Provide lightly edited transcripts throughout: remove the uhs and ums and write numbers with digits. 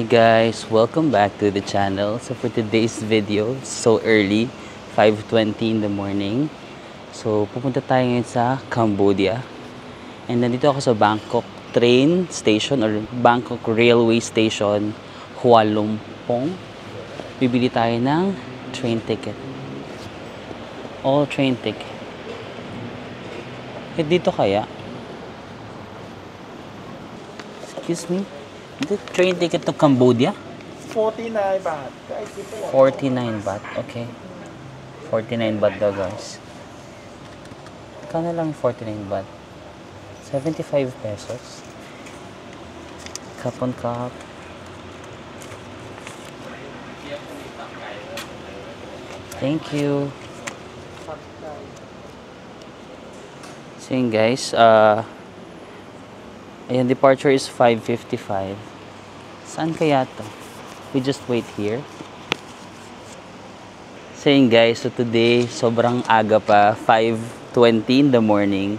guys, welcome back to the channel. So for today's video, so early, 5:20 in the morning. So pupunta tayo ngayon sa Cambodia. And nandito ako sa Bangkok train station or Bangkok railway station, Hua Lumpong. Bibili tayo ng train ticket. All train ticket. Dito kaya? Excuse me? The train ticket to Cambodia? 49 baht. 49 baht. Okay. 49 baht daw guys. Kano lang 49 baht? 75 pesos. Cup on cup. Thank you. So yun guys, ayan, departure is 5:55. Saan kaya to? We just wait here. So yun guys, so today, sobrang aga pa, 5:20 in the morning.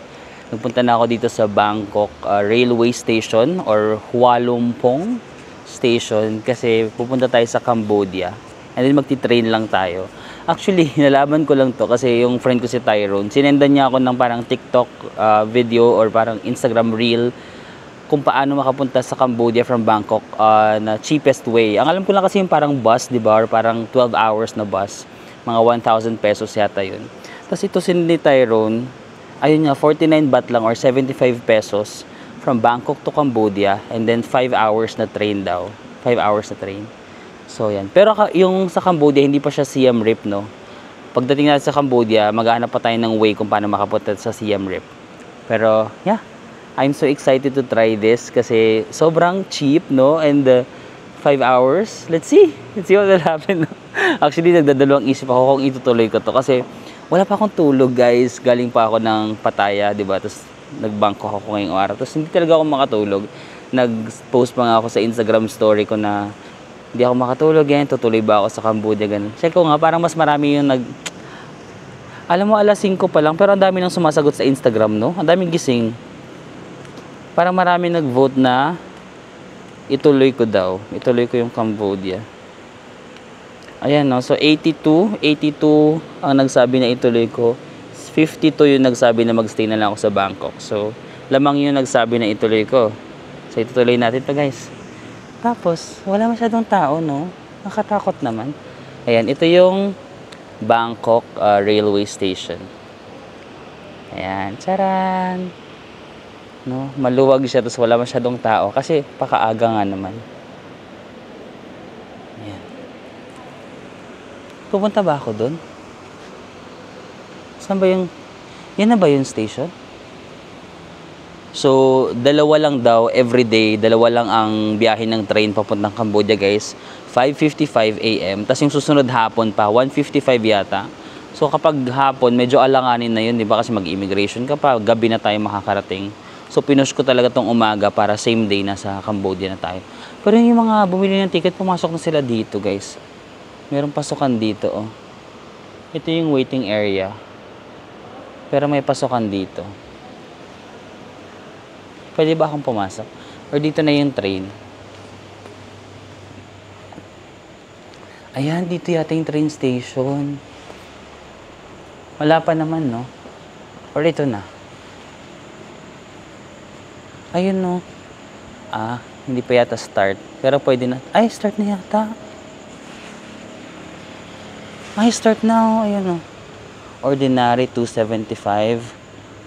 Nagpunta na ako dito sa Bangkok railway station or Hua Lumpong station kasi pupunta tayo sa Cambodia. And then magti-train lang tayo. Actually, nalaman ko lang to kasi yung friend ko si Tyrone, sinendan niya ako ng parang TikTok video or parang Instagram reel kung paano makapunta sa Cambodia from Bangkok na cheapest way. Ang alam ko lang kasi yung parang bus, di ba? Or parang 12 hours na bus. Mga 1,000 pesos yata yun. Tapos ito si Tyrone, ayun nga, 49 baht lang or 75 pesos from Bangkok to Cambodia and then 5 hours na train daw. 5 hours na train. So yan. Pero yung sa Cambodia, hindi pa siya Siem Reap, no? Pagdating natin sa Cambodia, maghahanap pa tayo ng way kung paano makapunta sa Siem Reap. Pero, yeah. I'm so excited to try this kasi sobrang cheap, no? And 5 hours. Let's see what will happen, no? Actually, nagdadalawang isip ako kung itutuloy ko to kasi wala pa akong tulog, guys. Galing pa ako ng Pattaya, di ba? Tapos nag-Bangkok ako ngayong araw. Tapos hindi talaga ako makatulog. Nag-post pa nga ako sa Instagram story ko na hindi ako makatulog yan, tutuloy ba ako sa Cambodia, ganun. Check ko nga, parang mas marami yung alam mo, alas 5 pa lang, pero ang dami nang sumasagot sa Instagram, no? Ang daming gising. Parang marami nag-vote na ituloy ko daw. Ituloy ko yung Cambodia. Ayan, no? So, 82 ang nagsabi na ituloy ko. 52 yung nagsabi na magstay na lang ako sa Bangkok. So, lamang yung nagsabi na ituloy ko. So, itutuloy natin to guys. Tapos, wala masyadong tao, no? Nakatakot naman. Ayan, ito yung Bangkok railway station. Ayan, charan! No? Maluwag siya, tapos wala masyadong tao. Kasi, pakaaga nga naman. Ayan. Pupunta ba ako dun? Saan ba yung... Yan na ba yung station? So, dalawa lang daw everyday, dalawa lang ang biyahe ng train papuntang Cambodia, guys. 5:55 AM. Tapos yung susunod hapon pa, 1:55 yata. So, kapag hapon, medyo alanganin na yun, di ba? Kasi mag-immigration ka pa, gabi na tayo makakarating. So, pinush ko talaga tong umaga para same day na sa Cambodia na tayo. Pero yung mga bumili ng ticket, pumasok na sila dito, guys. Merong pasukan dito, oh. Ito yung waiting area. Pero may pasukan dito. Pwede ba akong pumasok? Or dito na yung train? Ayan, dito yata yung train station. Wala pa naman, no? Or ito na? Ayun, no? Hindi pa yata start. Pero pwede na. Ay, start na yata. Ay, start na, oh. Ayun, no? Ordinary 275.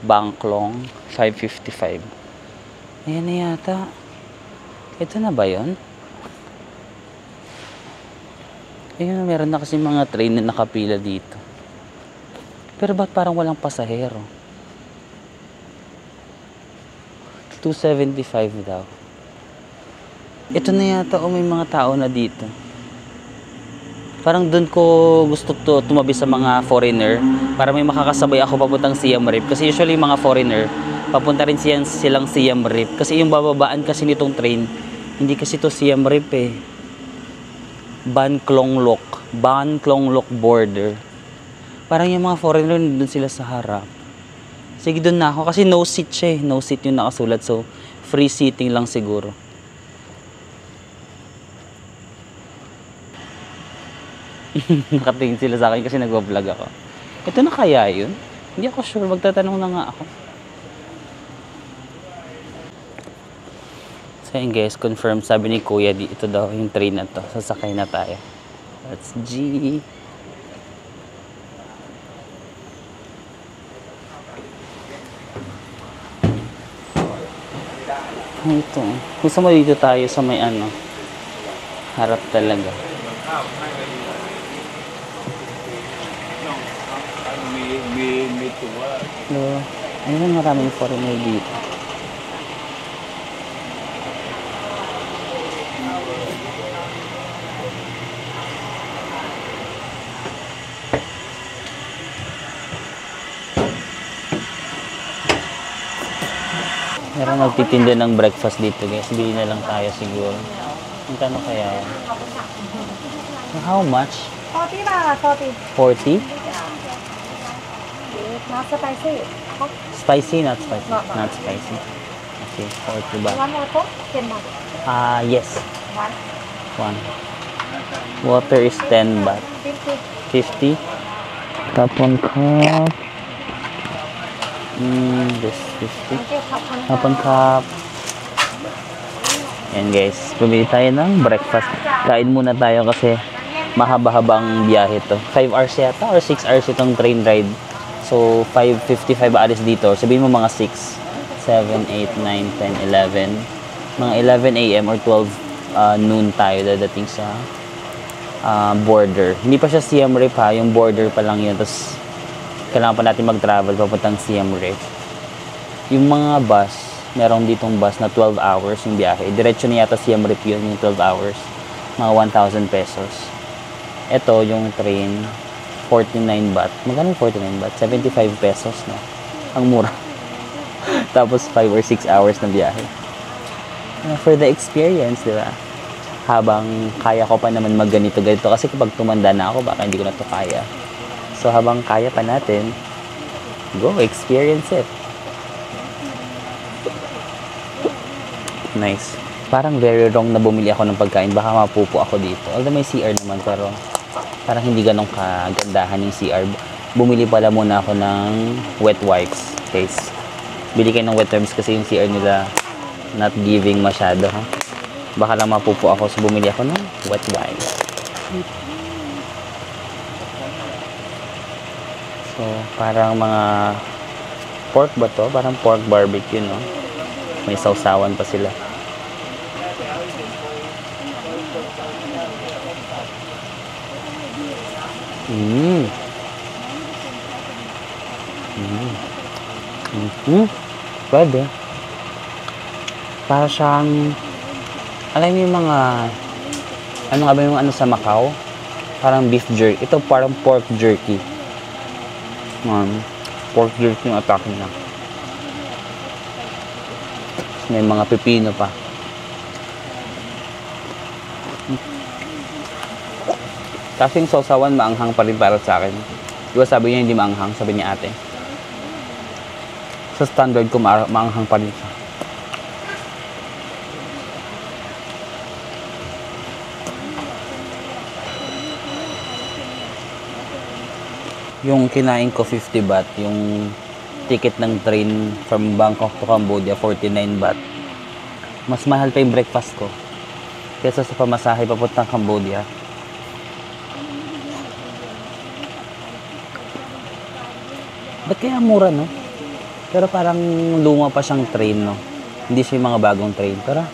Bangklong 555. Ayan na yata. Ito na ba yun? Ayun, meron na kasi mga train na nakapila dito. Pero ba't parang walang pasahero? 275 daw. Ito na yata, may mga tao na dito. Parang doon ko gusto tumabi sa mga foreigner para may makakasabay ako papuntang Siem Reap. Kasi usually mga foreigner, papunta rin silang Siem Reap. Kasi yung bababaan kasi nitong train, hindi kasi to Siem Reap eh. Ban Klong Lok border. Parang yung mga foreigner, doon sila sa harap. Sige, doon na ako. Kasi no seat siya eh. No seat yung nakasulat. So, free seating lang siguro. Nakatingin sila sa akin kasi nagwa-vlog ako. Ito na kaya yun? Hindi ako sure. Magtatanong na nga ako. So yun guys, confirm. Sabi ni Kuya, ito daw yung train na to. Sasakay na tayo. That's G. Ito. Gusto mo dito tayo sa may ano. Harap talaga. Hello. Ayun, maraming foreigner dito. Meron nagtitinda ng breakfast dito guys. Bili na lang tayo siguro. Magkano kaya yan? How much? 40 吧，40。 40? Not spicy. Spicy? Not spicy. Not Not spicy. Okay, 40 ba? One more Coke? 10 baht. Yes. One. One. Water is 10 baht. 50. 50? Top one cup. This 50. Thank you. Top one cup. Yan guys, bumili tayo ng breakfast. Kain muna tayo kasi mahaba-habang biyahe to. 5 hours yata or 6 hours itong train ride. So 5:55 alis dito. Sabihin mo mga 6, 7, 8, 9, 10, 11. Mga 11 AM or 12 noon tayo dadating sa border. Hindi pa siya Siem Reap ha, yung border pa lang yun. Tapos kailangan pa natin mag-travel papuntang Siem Reap. Yung mga bus, meron ditong bus na 12 hours yung biyahe. Diretso na yata Siem Reap yun, yung 12 hours. Mga 1,000 pesos. Ito, yung train, 49 baht. Magkano 49 baht? 75 pesos na. Ang mura. Tapos 5 or 6 hours na biyahe. For the experience, di ba? Habang kaya ko pa naman magganito-ganito. Kasi kapag tumanda na ako, baka hindi ko na to kaya. So, habang kaya pa natin, go, experience it. Nice. Parang very wrong na bumili ako ng pagkain. Baka mapupo ako dito. Although may CR naman, pero parang hindi ganun kagandahan yung CR. Bumili pala muna ako ng wet wipes. Guys, bili kayo ng wet wipes kasi yung CR nila not giving masyado. Ha? Baka lang mapupo ako, so bumili ako ng wet wipes. So, parang mga pork ba to? Parang pork barbecue, no? May sausawan pa sila. Pwede. Para siyang, alam mo yung mga, ano nga ba yung ano sa Macau? Parang beef jerky. Ito parang pork jerky. Pork jerky yung atake niya. May mga pepino pa. Kasi yung sausawan maanghang pa rin para sa akin. Diba sabi niya hindi maanghang, sabi niya ate. Sa standard ko maanghang pa rin siya. Yung kinain ko 50 baht, yung ticket ng train from Bangkok to Cambodia 49 baht. Mas mahal pa yung breakfast ko kaysa sa pamasahe papuntang Cambodia. Ba't kaya mura, no? Pero parang luma pa siyang train, no? Hindi siya yung mga bagong train. Pero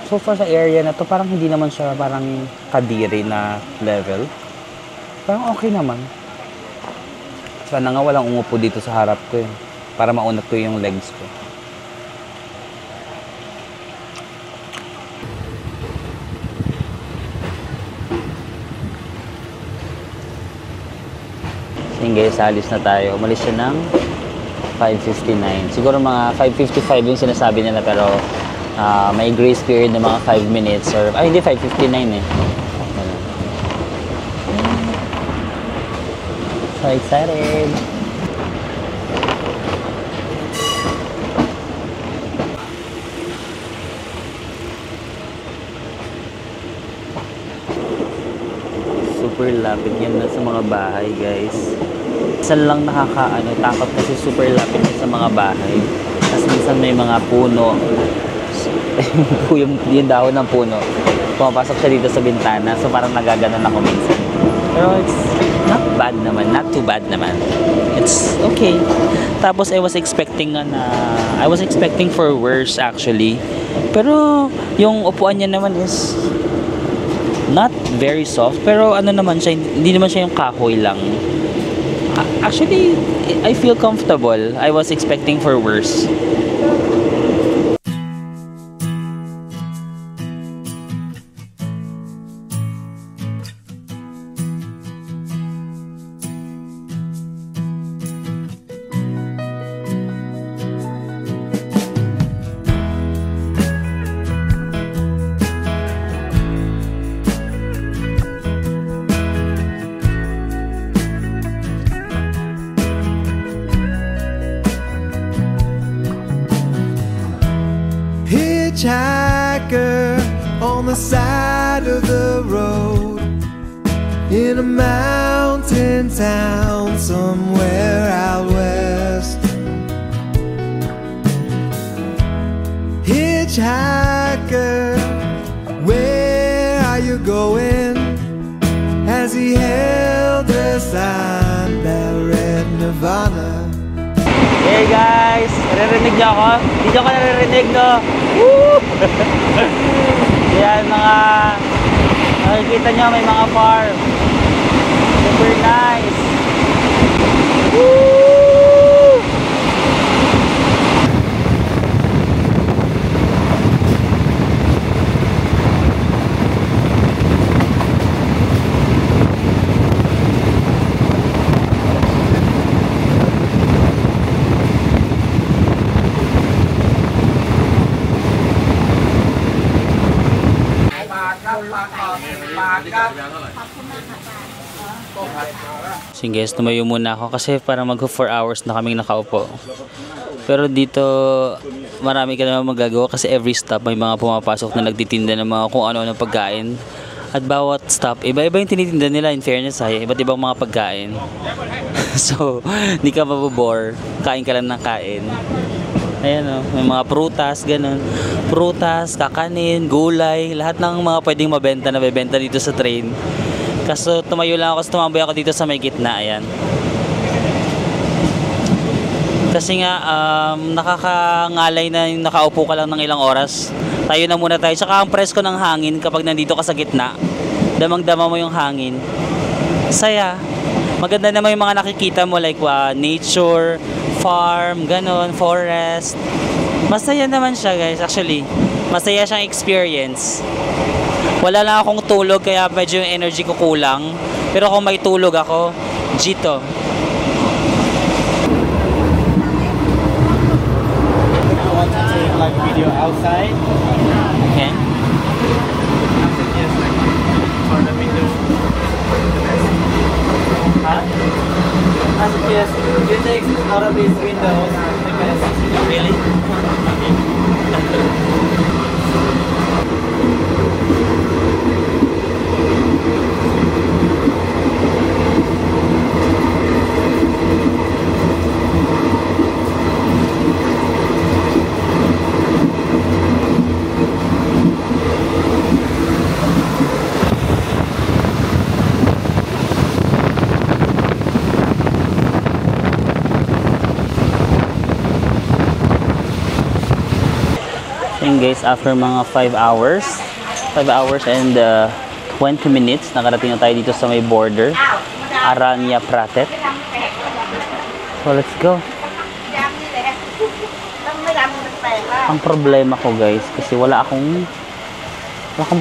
so far sa area na to, parang hindi naman siya parang Kadiri na level. Parang okay naman. Sana nga walang umupo dito sa harap ko eh. Para maunat ko yung legs ko. So guys, alis na tayo. Umalis siya ng 5:59. Siguro mga 5:55 yung sinasabi nila pero may grace period na mga 5 minutes or hindi 5:59 eh. So excited! malapit yan sa mga bahay, guys. Isa lang takot kasi super lapit yan sa mga bahay. Tapos minsan may mga puno. yung dahon ng puno. Pumapasok siya dito sa bintana. So parang nagaganon ako minsan. Pero it's not bad naman. Not too bad naman. It's okay. Tapos I was expecting for worse actually. Pero yung upuan niya naman is not very soft. Pero ano naman siya, hindi naman siya yung kahoy lang. Actually, I feel comfortable. I was expecting for worse. Hitchhiker on the side of the road in a mountain town somewhere out west. Hitchhiker, where are you going? As he held the sign that read Nirvana. Hey guys! Naririnig niyo ako? Hindi niyo ako naririnig, no? Woo! Yan, nakikita niyo may mga farm. Super nice! Woo! So guys, tumayo muna ako kasi para mag 4 hours na kaming nakaupo. Pero dito marami ka naman magagawa kasi every stop may mga pumapasok na nagtitinda ng mga kung ano-ano pagkain. At bawat stop, iba-iba yung tinitinda nila, in fairness ay iba't ibang mga pagkain. So, hindi ka mabobore, kain ka lang ng kain. Ayan o, may mga prutas, ganun. Prutas, kakanin, gulay, lahat ng mga pwedeng mabenta na bebenta dito sa train. Kaso tumayo lang ako, tumambay ako dito sa may gitna, ayan. Kasi nga, nakakangalay na yung nakaupo ka lang ng ilang oras. Tayo na muna tayo. Tsaka ang presko ng hangin kapag nandito ka sa gitna. Damang-dama mo yung hangin. Saya. Maganda naman yung mga nakikita mo like nature, farm, ganon, forest. Masaya naman siya guys, actually. Masaya siyang experience. Wala lang akong tulog kaya medyo yung energy ko kulang. Pero kung may tulog ako, Gito. Want to take like video outside? Okay. Yes, like for the window. Huh? As yes, you take out of these windows the best. Really? And guys, after mga 5 hours and 20 minutes, nakarating na tayo dito sa may border, Aranya Pratet. So let's go. Ang problema ko guys, kasi wala akong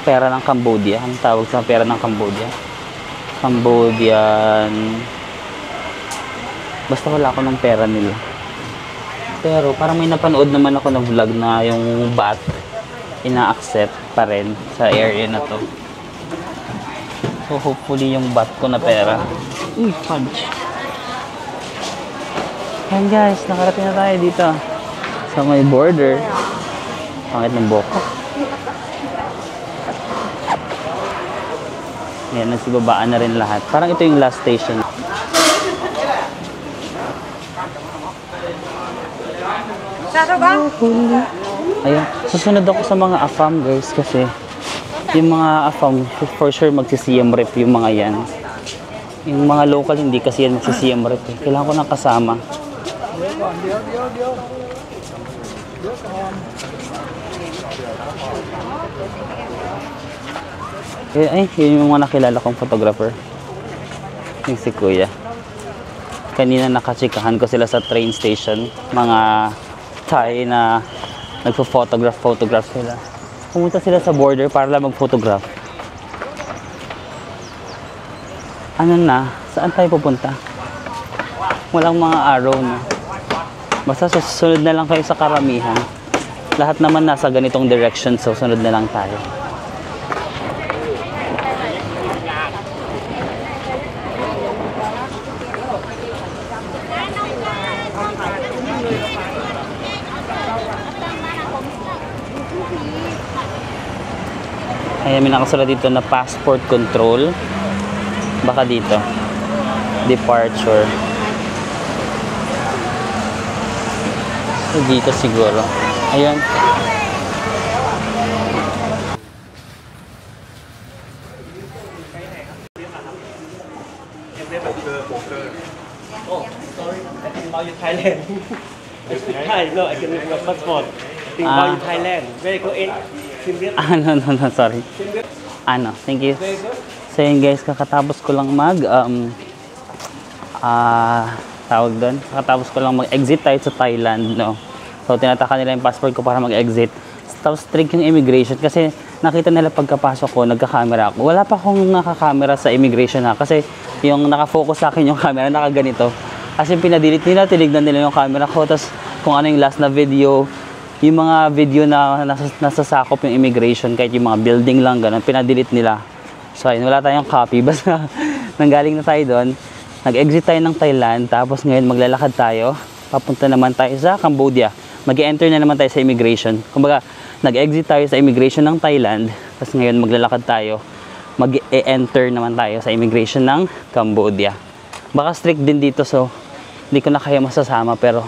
pera ng Cambodia. Ang tawag sa pera ng Cambodia? Cambodian. Basta wala ako ng pera nila. Pero parang may napanood naman ako na vlog na yung baht ina-accept pa rin sa area na to. So hopefully yung baht ko na pera. Uy, fudge. Ayan guys, nakarating na tayo dito sa may border. Pangit ng boko. Ayan, nagsibabaan na rin lahat. Parang ito yung last station. Ayun, susunod ako sa mga AFAM guys kasi yung mga AFAM for sure magsi-CM rep yung mga yan. Yung mga local hindi kasi yan magsi-CM rep eh. Kailangan ko ng kasama. Ay, yun yung mga nakilala kong photographer. Yung si Kuya. Kanina nakachikahan ko sila sa train station. Mga Thai na nagpo-photograph sila. Pumunta sila sa border para lang mag-photograph. Ano na? Saan tayo pupunta? Walang mga arrow na. Basta susunod na lang kayo sa karamihan. Lahat naman nasa ganitong direction, so sunod na lang tayo. Ayan, may nakasulat dito na passport control. Baka dito. Departure. So, dito siguro. Ayan. Oh, sorry. I think about you Thailand. I speak Thai. No, I can make my passport. I think about you Thailand. Very good in. No, sorry. Ano, thank you. So yun guys, kakatapos ko lang tawag doon, kakatapos ko lang mag-exit tayo sa Thailand, no. So tinataka nila yung passport ko para mag-exit. Tapos strict yung immigration kasi nakita nila pagkapasok ko, nagka-camera ako. Wala pa akong naka-camera sa immigration ha, kasi yung naka-focus sa akin yung camera, nakaganito. Kasi pinadelete nila, tinignan nila yung camera ko, tapos kung ano yung last na video, yung mga video na nasasakop yung immigration, kahit yung mga building lang, ganun, pinadelete nila. So ayun, wala tayong copy. Basta nanggaling na tayo doon, nag-exit tayo ng Thailand, tapos ngayon maglalakad tayo, papunta naman tayo sa Cambodia. Mag-e-enter na naman tayo sa immigration. Kumbaga, nag-exit tayo sa immigration ng Thailand, tapos ngayon maglalakad tayo, mag-e-enter naman tayo sa immigration ng Cambodia. Baka strict din dito, so hindi ko na kaya masasama, pero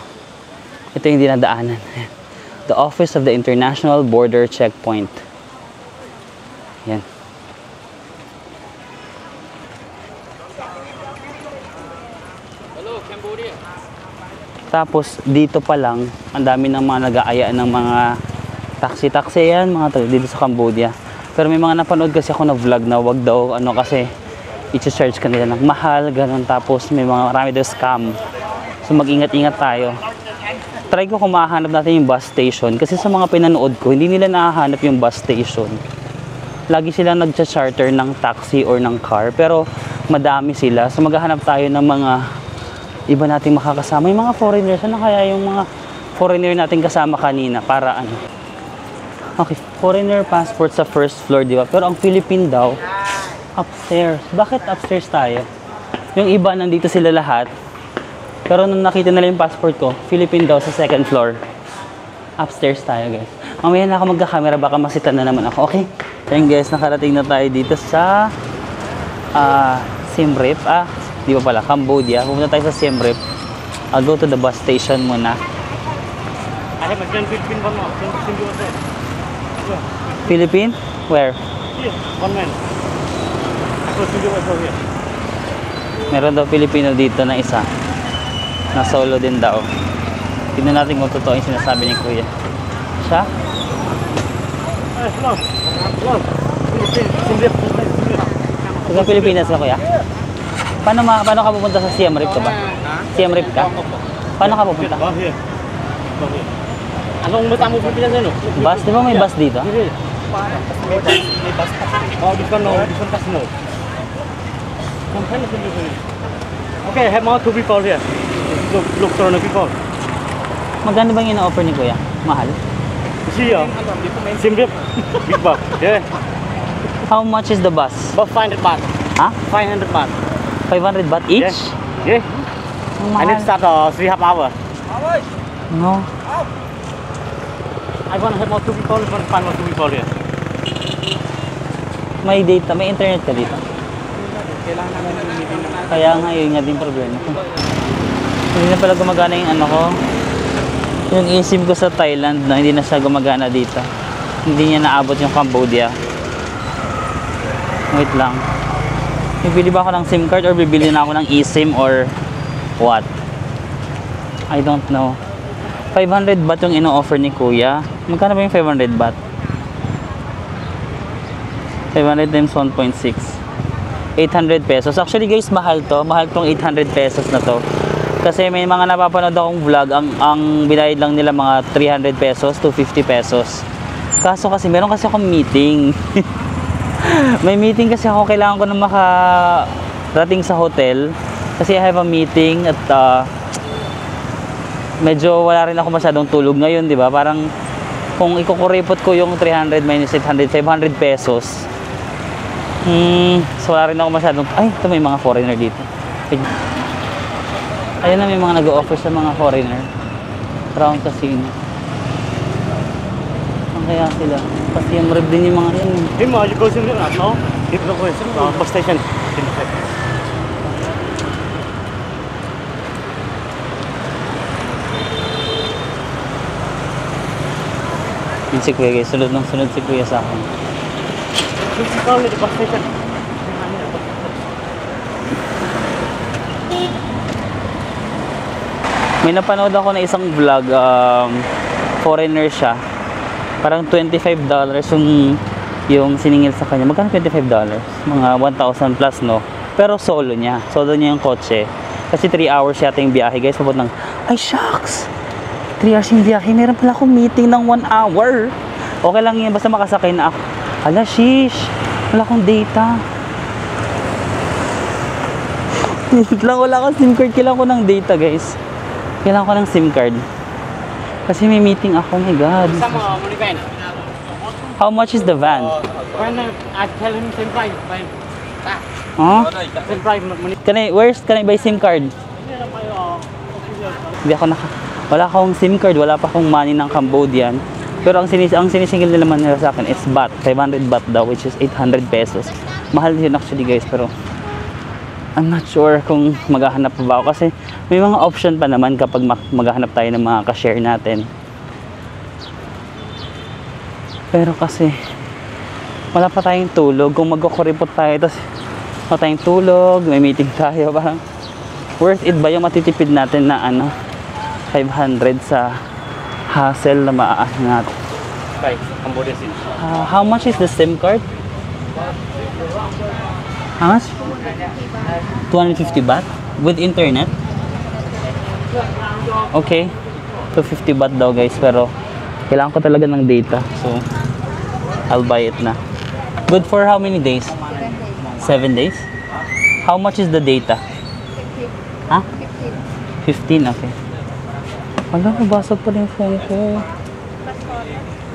ito yung dinadaanan. The Office of the International Border Checkpoint. Yan. Hello, Cambodia. Tapos dito pa lang, ang dami ng mga nag-aaya ng mga taxi yan, mga dito sa Cambodia. Pero may mga napanood kasi ako na vlog na wag daw, ano kasi i-charge kanila ng mahal, ganun. Tapos may mga marami daw scam. So mag-ingat-ingat tayo. Try ko kung mahanap natin yung bus station kasi sa mga pinanood ko, hindi nila nahahanap yung bus station. Lagi sila nagcha-charter ng taxi or ng car, pero madami sila. So maghahanap tayo ng mga iba nating makakasama. Yung mga foreigners, ano kaya yung mga foreigner nating kasama kanina para ano? Okay, foreigner passport sa first floor, di ba? Pero ang Philippine daw, upstairs. Bakit upstairs tayo? Yung iba, nandito sila lahat. Pero nung nakita nila yung passport ko, Philippine daw sa second floor. Upstairs tayo, guys. Mamaya na ako magka-camera, baka masitan na naman ako. Okay? Ayun guys, nakarating na tayo dito sa Siem Reap. Di ba pala, Cambodia. Pupunta tayo sa Siem Reap. I'll go to the bus station muna. I have a friend Philippine one more. Philippine? Where? Here, one man. I go to you also here. Meron daw Pilipino dito na isa. Na solo din daw. Tignan natin kung totoo yung sinasabi ni Kuya. Siya? Hello. Hello. Taga Pilipinas ka, Kuya? Paano ka pupunta sa Siem Reap ka ba? Siem Reap ka? Paano ka pupunta? Here. Anong mata mo Pilipinas ano? Bus? Di ba may bus dito? May bus. Oh, this one no. This one no. Okay, I have more two people here. Look for the people. Magkano bang ina-offer ni Kuya? Mahal? See you. Siem Reap. Big bus. Yeah. How much is the bus? About 500 baht. Ha? 500 baht. 500 baht each? Yeah. Ang I need mahal. to start 3.5 hours. No. I want to have more two people. I want to find more two people here. May data, may internet ka dito? Kailangan namin bumili ng... Kaya nga, yun nga din problema ko. Hindi na pala gumagana yung ano ko. Yung eSIM ko sa Thailand, no, hindi na siya gumagana dito. Hindi niya naabot yung Cambodia. Wait lang. Bibili ba ako ng SIM card or bibili na ako ng eSIM or what? I don't know. 500 baht yung ino-offer ni Kuya. Magkano ba yung 500 baht? 500 times 1.6. 800 pesos. Actually guys, mahal to. Mahal tong 800 pesos na to. Kasi may mga napapanood akong vlog, ang binayad lang nila mga 300 pesos to 50 pesos. Kaso kasi meron kasi akong meeting. May meeting kasi ako, kailangan ko na makarating sa hotel. Kasi I have a meeting at medyo wala rin ako masyadong tulog ngayon, di ba? Parang kung ikukuripot ko yung 300 minus 800, 500 pesos. So wala rin ako masyadong... Ay, ito may mga foreigner dito. Ayun na, may mga nag-o-offer sa mga foreigner. Crown Casino. Ang kaya sila? Pati yung rib din yung mga yan. Hindi mo, you go to the no? Dito ko sa bus station. Yun si Kuya guys, sunod ng sunod si Kuya sa akin. Dito ka ulit, bus station. May napanood ako na isang vlog, foreigner siya. Parang $25 yung siningil sa kanya. Magkano $25? Mga 1,000 plus, no? Pero solo niya. Solo niya yung kotse. Kasi 3 hours yata yung biyahe, guys. Papuntang, ay shucks! 3 hours yung biyahe. Meron pala akong meeting ng 1 hour. Okay lang yan. Basta makasakay na ako. Hala, shish! Wala akong data. Wala akong SIM card. Kailangan ko ng data, guys. Kailangan ko ng SIM card. Kasi may meeting ako. Oh my God. How much is the van? When I tell him same price, Huh? same price. Can I buy SIM card? Hindi ako wala akong SIM card, wala pa akong money ng Cambodian. Pero ang sinisingil nila man nila sa akin is baht, 500 baht daw, which is 800 pesos. Mahal yun actually guys, pero I'm not sure kung maghahanap pa ba ako kasi may mga option pa naman kapag maghahanap tayo ng mga ka-share natin. Pero kasi wala pa tayong tulog. Kung magkukuripot tayo tapos wala tayong tulog, may meeting tayo, parang worth it ba yung matitipid natin na 500 sa hassle na maaano natin? Cambodia City. How much is the SIM card? How much? 250 baht? With internet? Okay. 250 baht daw guys, pero kailangan ko talaga ng data. So, I'll buy it na. Good for how many days? 7 days? How much is the data? Ha? 15, okay. Wala, nabasag pa rin yung phone ko.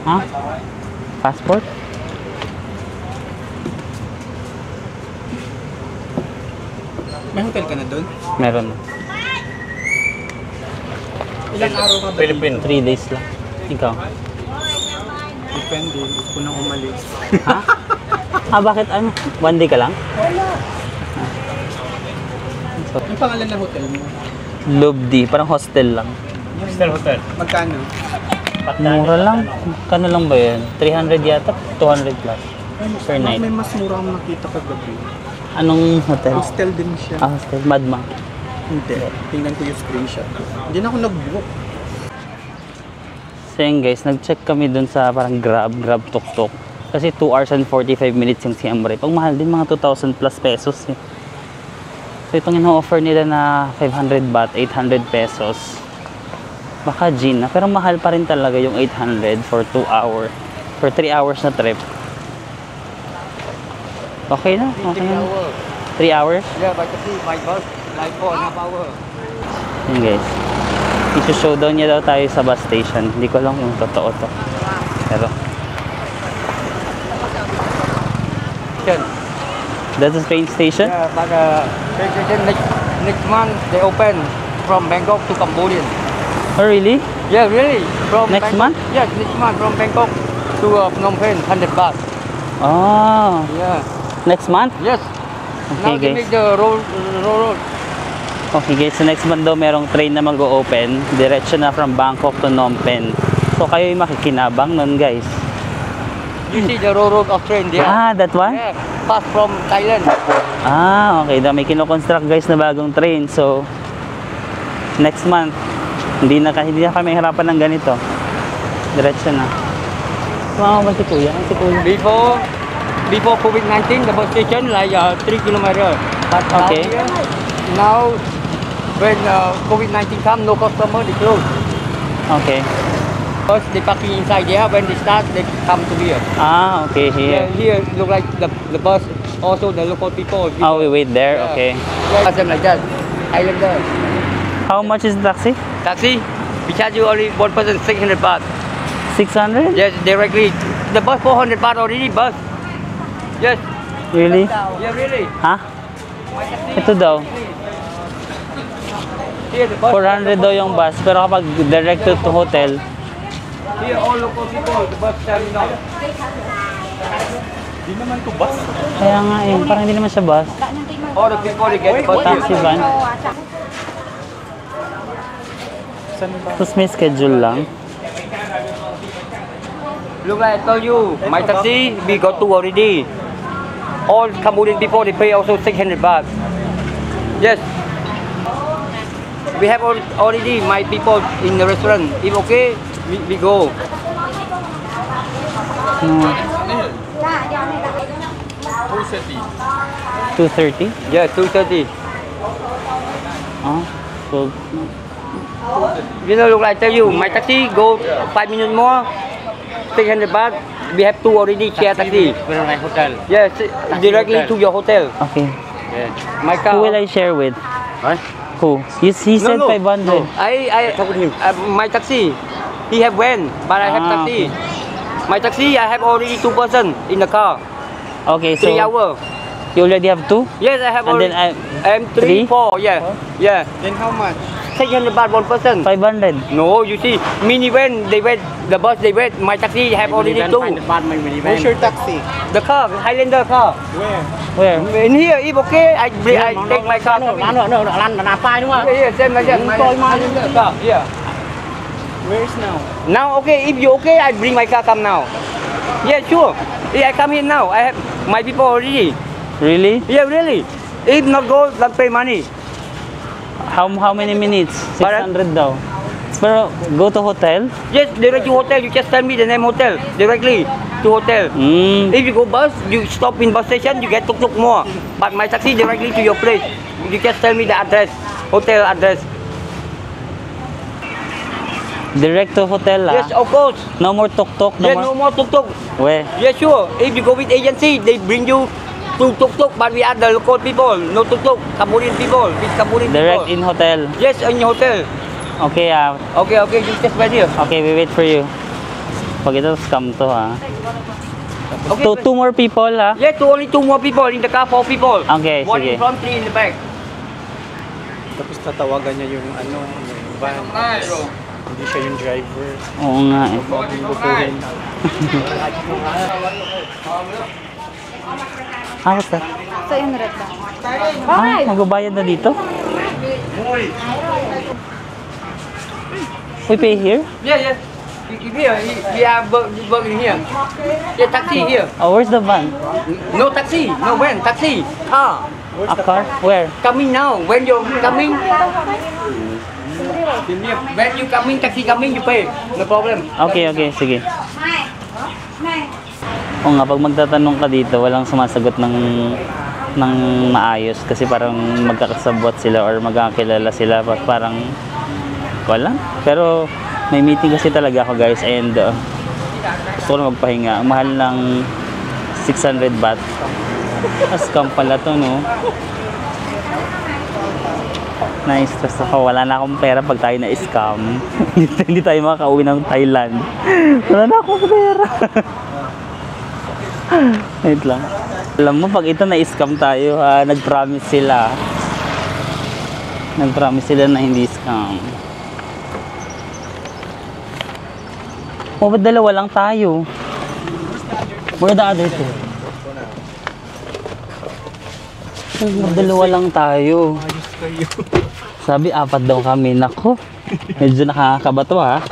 Ha? Passport? May hotel ka na doon? Meron. Ilang araw ka ba? Philippines. 3 days lang. Ikaw? Depende, gusto nang umalis. Ha? Bakit ano? 1 day ka lang? Wala. Ang pangalan ng hotel mo? Lobdi, parang hostel lang. Hotel. Magkano? Mura lang. Kano lang ba yan? 300 yata? 200 plus. Per night. May mas murang nakita kagabi. Anong hotel? Hostel din siya. Hostel. Madma. Hindi. Tingnan ko yung screenshot. Hindi na ako nag-book. So yun guys, nag-check kami dun sa parang Grab tuk-tuk. Kasi 2 hours and 45 minutes yung Siem Reap. Pag mahal din, mga 2,000 plus pesos eh. So itong ino-offer nila na 500 baht, 800 pesos. Baka Gina, pero mahal pa rin talaga yung 800 for 2 hours. For 3 hours na trip. Okay na? Okay na. 3 hours? Yeah, by bus, like 4.5 hours. Yun guys. I-show down niya daw tayo sa bus station. Hindi ko alam yung totoo to. Pero that's the train station? Yeah, but next month they open from Bangkok to Cambodia. Oh really? Yeah, really. From Next Bangkok, month? Yeah, next month from Bangkok to Phnom Penh, 100 baht. Oh, Yeah. next month? Yes. Okay, Now they guys. make the road. Okay guys, so next month daw merong train na mag-o-open. Diretso na from Bangkok to Phnom Penh. So kayo yung makikinabang nun guys. You see the road of train there? Ah, that one? Yeah, pass from Thailand. Ah, okay. May kinoconstruct guys na bagong train. So, next month, hindi na kami hirapan ng ganito. Diretso na. Wow, ba si Kuya? Si Kuya. Before COVID-19, the bus station like 3 kilometers. But Okay. now when COVID-19 come, no customer, they close. Okay. First they parking inside there. When they start, they come to here. Ah, okay. Yeah, Here. here look like the bus. Also the local people. Oh, we wait there. Yeah. Okay. Ask them like that. Islander. How much is the taxi? Taxi, we charge you only one person 600 baht. 600? Yes, directly. The bus 400 baht already bus. Yes. Really? Yeah, really. Ha? Ito daw. Here the bus. 400 daw yung bus. Pero kapag direct to hotel, Here all local people. The bus terminal. kaya nga eh. Parang hindi naman siya bus. All the people they get the bus here. Taxi van. Tapos may schedule lang. Look like I told you, my taxi we got two already. All Cambodian people they pay also 600 baht. Yes. We have already my people in the restaurant. If okay, we go. No. 230? Yeah, 230. Ah, so, You know, look like I tell you, my taxi go 5 minutes more, 600 baht. We have two already share taxi. Hotel. Yes, directly to your hotel. okay. Yeah. My car. Who will I share with? What? Who? He said 500. No. My taxi. He have van, but I have Ah, taxi. My taxi, I have already two person in the car. Okay, so 3 hours. you already have two? Yes, I have And already. then I'm three? 3, 4. Yeah, yeah. Then how much? 600 baht one person. 500. No, you see, minivan they wait. The bus they wait. My taxi have already two. Where's your taxi? The car, Highlander car. Where? Where? In here, if okay, I take my car. Là phai đúng không? Yeah, same like that. My Highlander car. Yeah. Where's now? Now, okay, if you okay, I bring my car come now. Yeah, sure. Yeah, I come here now. I have my people already. Really? Yeah, really. If not go, don't pay money. How many minutes? Pardon? 600 daw. Pero go to hotel? Yes, direct to hotel. You just tell me the name hotel. Directly to hotel. Mm. If you go bus, you stop in bus station, you get tuk-tuk more. But my taxi directly to your place. You just tell me the address, hotel address. Direct to hotel Yes, ah? of course. No more tuk-tuk? Yes, no more tuk-tuk. Where? Yes, sure. If you go with agency, they bring you to tuk-tuk, but we are the local people. No tuk-tuk, Cambodian people. With Cambodian Direct people. in hotel. Yes, in your hotel. Okay ah. Okay, okay, you just wait here. Okay, we wait for you. Pag ito, scam to ha. Okay, Two more people ha. yes, only two more people in the car, 4 people. Okay, One sige. in front, 3 in the back. Tapos tatawagan niya yung yung van. Hindi siya yung driver. Oo nga eh. Bukuhin. Ah, basta. So, yun red ba? Ah, magbabayad na dito? We pay here? Yeah, yes. Here, we are working here. Yeah, taxi here. Oh, where's the van? No taxi, no van, taxi. Car. A car? Where? Coming now. When you coming, when you coming, taxi coming, you pay. No problem. Okay, okay, sige. O nga, pag magtatanong ka dito, walang sumasagot ng maayos kasi parang magkakasabot sila or magkakilala sila. Parang, wala. Pero, may meeting kasi talaga ako guys and gusto ko na magpahinga. Ang mahal ng 600 baht. Scam pala to, no? Na-stress ako. Wala na akong pera pag tayo na-scam. Hindi tayo makakauwi ng Thailand. Wala na akong pera. Wait lang. Alam mo, pag ito na-scam tayo, nag-promise sila. Nag-promise sila na hindi scam. O, ba't dalawa lang tayo? Where the other two? Dalawa lang tayo. Ayos kayo. Sabi, 4 daw kami. Nako, medyo nakakabato ha.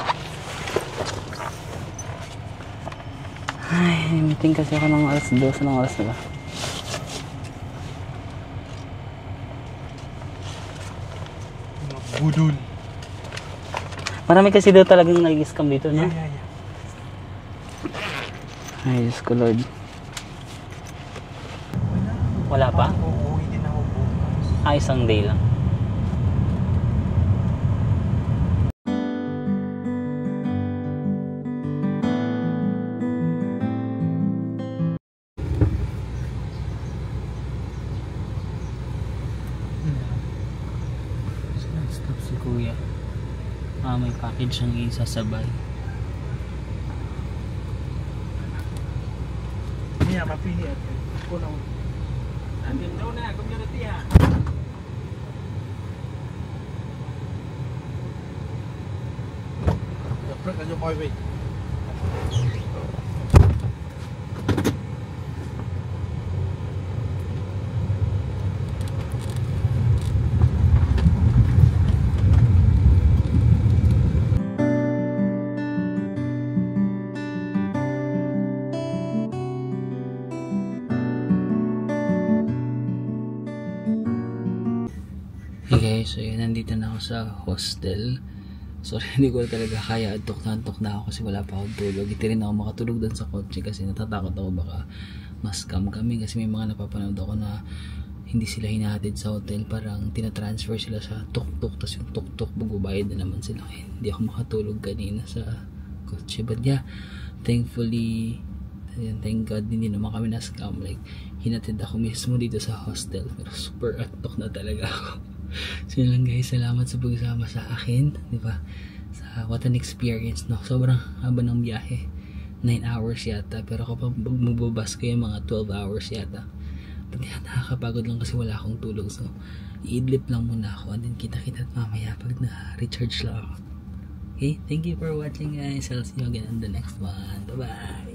Ay, meeting kasi ako ng alas 2. Anong oras na ba? Budol. Marami kasi daw talagang nag-scam dito, no? Yeah. Ay, Diyos ko Lord. Wala pa? Uuwi din ako bukas. Isang day lang. Stop si Kuya. May package siyang isasabay. Niya, mapili at kunaw. Andin daw na, community ha. Dapat kanyo mo wait. Hey guys, so yun, nandito na ako sa hostel. Sorry, hindi ko talaga kaya. Antok na ako kasi wala pa akong tulog. Hindi rin ako makatulog doon sa kotse kasi natatakot ako baka ma-scam kami. Kasi may mga napapanood ako na hindi sila hinahatid sa hotel. Parang tinatransfer sila sa tuk-tuk. Tapos yung tuk-tuk, magbabayad na naman sila. Hindi ako makatulog kanina sa kotse. But yeah, thankfully, thank God, hindi naman kami na-scam. Like, hinatid ako mismo dito sa hostel. Pero super antok na talaga ako. So yun lang guys, salamat sa pagsama sa akin, di ba? Sa what an experience, no? Sobrang haba ng biyahe, 9 hours yata, pero kapag magbabas ko yung mga 12 hours yata. But yeah, nakakapagod lang kasi wala akong tulog, so i-idlip lang muna ako and then kita-kita mamaya pag na-recharge lang ako. Okay, thank you for watching guys. I'll see you again on the next one. Bye bye.